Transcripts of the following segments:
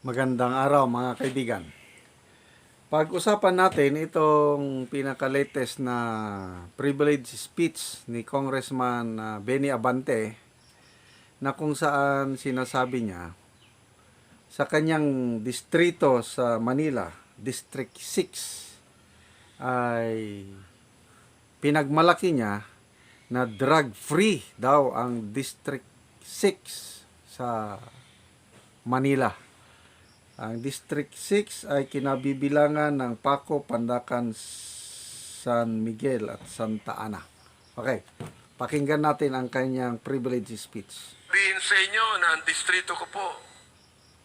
Magandang araw mga kaibigan. Pag-usapan natin itong pinaka-latest na privilege speech ni Congressman Benny Abante na kung saan sinasabi niya sa kanyang distrito sa Manila, District 6, ay pinagmalaki niya na drug-free daw ang District 6 sa Manila. Ang District 6 ay kinabibilangan ng Paco, Pandacan, San Miguel at Santa Ana. Okay, pakinggan natin ang kanyang privilege speech. Sabihin sa inyo na ang distrito ko po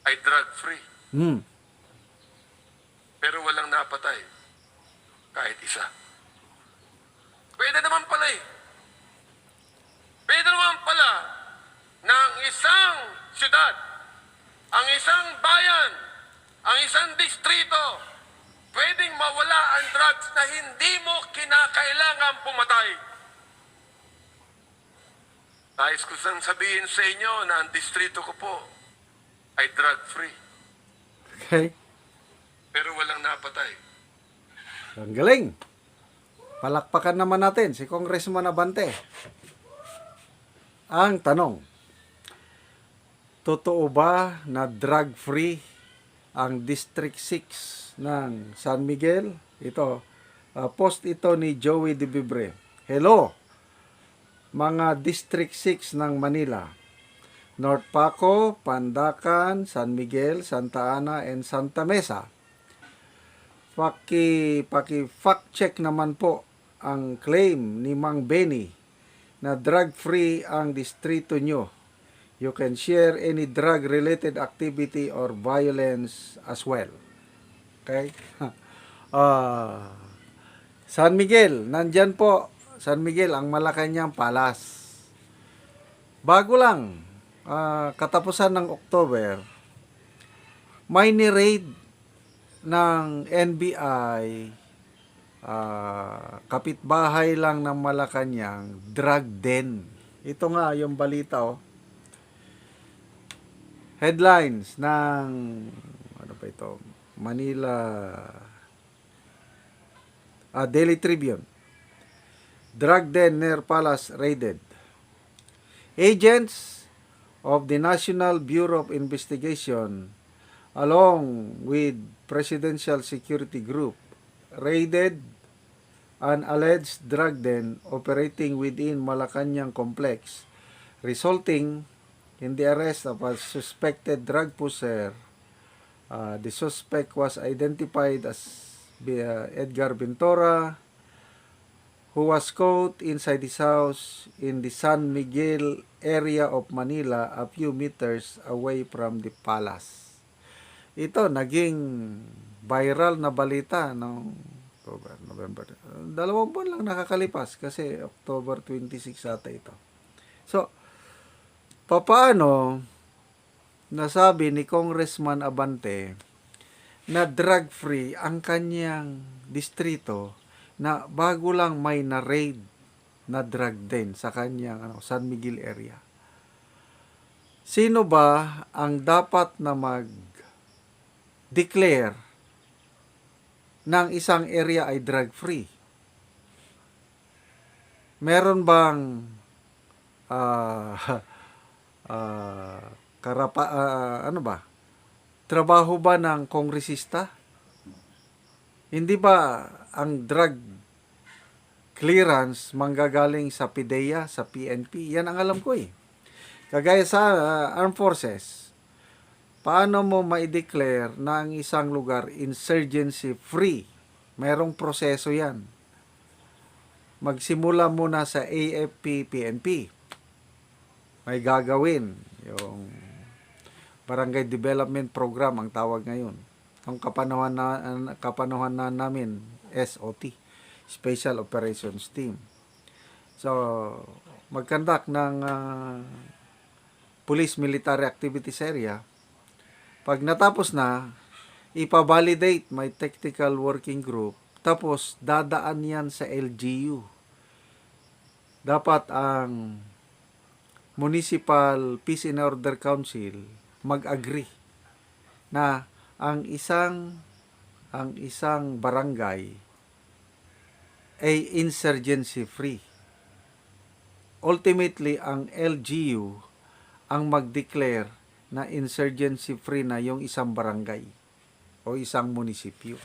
ay drug-free. Pero walang napatay. Kahit isa. Pwede naman pala eh. Pwede naman pala ng isang syudad, ang isang bayan, ang isang distrito, pwedeng mawala ang drugs na hindi mo kinakailangan pumatay. Nais ko sang sabihin sa inyo na ang distrito ko po ay drug-free. Okay, Pero walang napatay. ang galing. Palakpakan naman natin si Congressman Abante. Ang tanong, totoo ba na drug-free ang District 6 ng San Miguel? Ito, post ito ni Joey De Vibre. Hello, mga District 6 ng Manila, North Paco, Pandacan, San Miguel, Santa Ana, and Santa Mesa. Paki-fact check naman po ang claim ni Mang Benny na drug-free ang distrito nyo. You can share any drug-related activity or violence as well. Okay? San Miguel, nandyan po. San Miguel, ang Malacanang Palace. Bago lang, katapusan ng October, may ni-raid ng NBI, kapitbahay lang ng Malacanang, drug den. Ito nga yung balita, oh. Headlines ng ano pa ito? Manila Daily Tribune. Drug den near Palace raided. Agents of the National Bureau of Investigation along with Presidential Security Group raided an alleged drug den operating within Malacanang complex, resulting in the arrest of a suspected drug pusher. The suspect was identified as Edgar Ventura, who was caught inside his house in the San Miguel area of Manila, a few meters away from the palace. Ito, naging viral na balita noong October, November. 2 buwan lang nakakalipas kasi October 26 ata ito. So, papaano nasabi ni Congressman Abante na drug-free ang kanyang distrito na bago lang may na-raid na drug den sa kanyang San Miguel area? Sino ba ang dapat na mag-declare ng isang area ay drug-free? Meron bang trabaho ba ng kongresista? Hindi ba ang drug clearance manggagaling sa PIDEA, sa PNP? Yan ang alam ko eh. Kagaya sa Armed Forces, paano mo ma-declare na ang isang lugar insurgency free? Merong proseso yan. Magsimula muna sa AFP, PNP. May gagawin. Yung Barangay Development Program ang tawag ngayon. Ang kapanahuan na namin, SOT, Special Operations Team. So, mag-conduct ng Police Military Activities Area. Pag natapos na, ipa-validate may Technical Working Group. Tapos, dadaan yan sa LGU. Dapat ang Municipal Peace and Order Council mag-agree na ang isang barangay ay insurgency free. Ultimately, ang LGU ang mag-declare na insurgency free na yung isang barangay o isang munisipyo.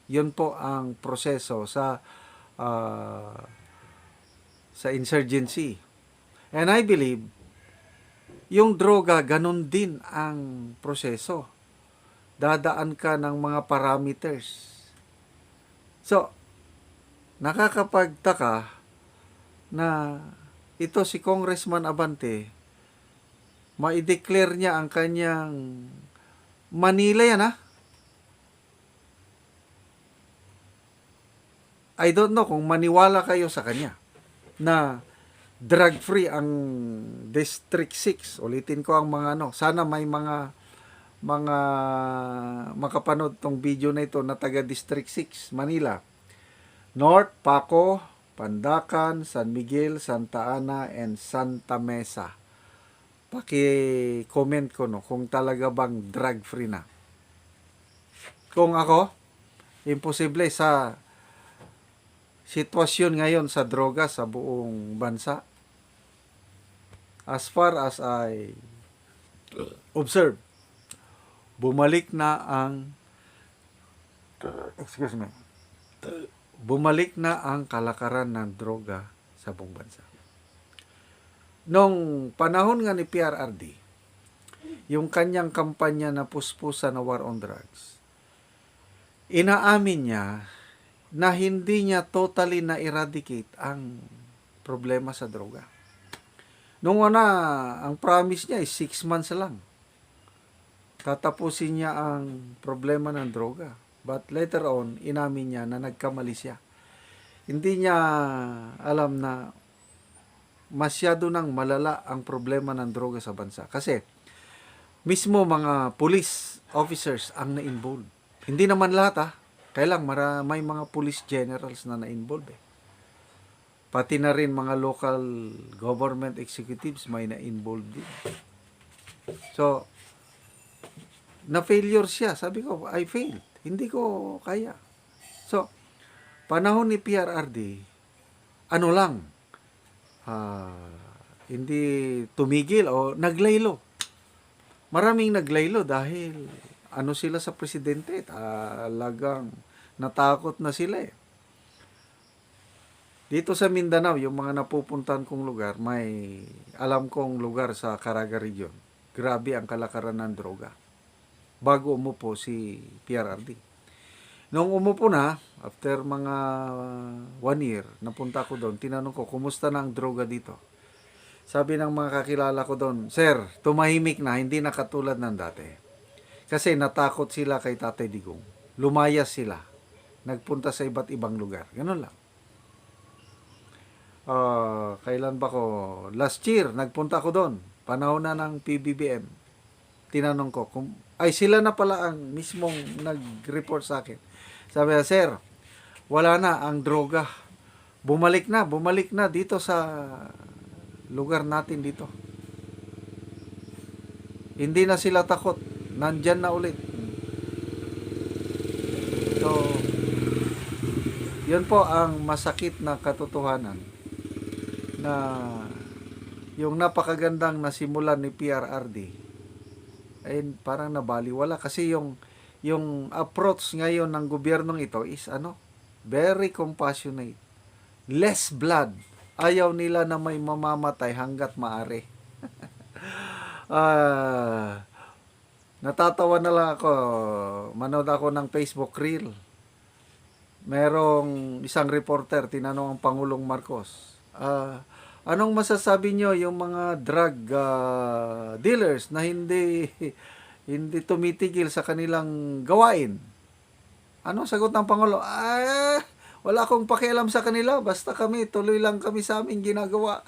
Yun po ang proseso sa insurgency. And I believe yung droga ganun din ang proseso. Dadaan ka ng mga parameters. So, nakakapagtaka na ito si Congressman Abante, ma-declare niya ang kanyang Manila yan I don't know kung maniwala kayo sa kanya na drug-free ang District 6. Ulitin ko ang mga sana may mga makapanood tong video na ito na taga District 6, Manila. North, Paco, Pandacan, San Miguel, Santa Ana, and Santa Mesa. Paki-comment ko kung talaga bang drug-free na. Kung ako, imposible sa sitwasyon ngayon sa droga sa buong bansa. As far as I observe, bumalik na ang kalakaran ng droga sa buong bansa. Nung panahon nga ni PRRD, yung kanyang kampanya na puspusa na war on drugs, inaamin niya na hindi niya totally na-eradicate ang problema sa droga. Nung una, ang promise niya ay 6 months lang. Tatapusin niya ang problema ng droga. But later on, inamin niya na nagkamali siya. Hindi niya alam na masyado nang malala ang problema ng droga sa bansa. Kasi mismo mga police officers ang na-involve. Hindi naman lahat Kailang may mga police generals na na-involve Pati na rin mga local government executives may na-involve din. So, na-failure siya. Sabi ko, I failed. Hindi ko kaya. So, panahon ni PRRD, hindi tumigil o naglaylo. Maraming naglaylo dahil sila sa presidente, talagang natakot na sila Dito sa Mindanao, yung mga napupuntahan kong lugar, may alam kong lugar sa Caraga Region. Grabe ang kalakaran ng droga. Bago umupo si PRRD. Nung umupo na, after mga 1 year, napunta ko doon, tinanong ko, kumusta na ang droga dito? Sabi ng mga kakilala ko doon, Sir, tumahimik na, hindi na katulad ng dati. Kasi natakot sila kay Tatay Digong. Lumayas sila. Nagpunta sa iba't ibang lugar. Ganun lang. Kailan ba ko? Last year, nagpunta ko doon. Panahon na ng PBBM. Tinanong ko, sila na pala ang mismong nag-report sa akin. Sabi niya, Sir, wala na ang droga. Bumalik na dito sa lugar natin dito. Hindi na sila takot. Nandyan na ulit. So, yun po ang masakit na katotohanan na yung napakagandang nasimulan ni PRRD ay parang nabaliwala kasi yung approach ngayon ng gobyernong ito is very compassionate. Less blood. Ayaw nila na may mamamatay hanggat maaari. Natatawa na lang ako. Manood ako ng Facebook reel. Merong isang reporter, tinanong ang Pangulong Marcos, anong masasabi nyo yung mga drug dealers na hindi tumitigil sa kanilang gawain? Anong sagot ng Pangulo? Wala akong pakialam sa kanila, basta tuloy lang kami sa aming ginagawa.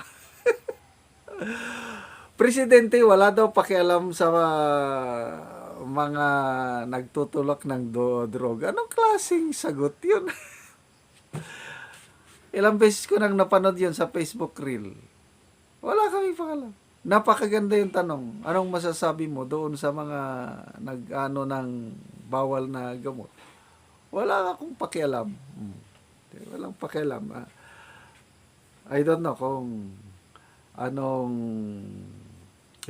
Presidente, wala daw pakialam sa mga nagtutulak ng droga. Anong klaseng sagot yun? Ilang beses ko nang napanood yun sa Facebook reel. Wala kami pakialam. napakaganda yung tanong. Anong masasabi mo doon sa mga nag-ano ng bawal na gamot? Wala akong pakialam. Walang pakialam. I don't know kung anong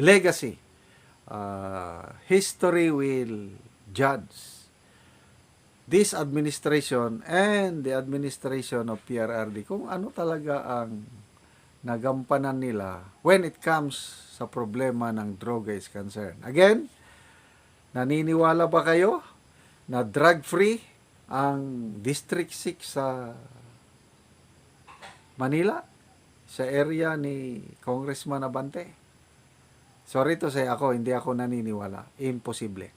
legacy. History will judge this administration and the administration of PRRD kung ano talaga ang nagampanan nila when it comes sa problema ng droga is concerned. Again, naniniwala ba kayo na drug-free ang District 6 sa Manila? Sa area ni Congressman Abante? Sorry to say, hindi ako naniniwala. Imposible.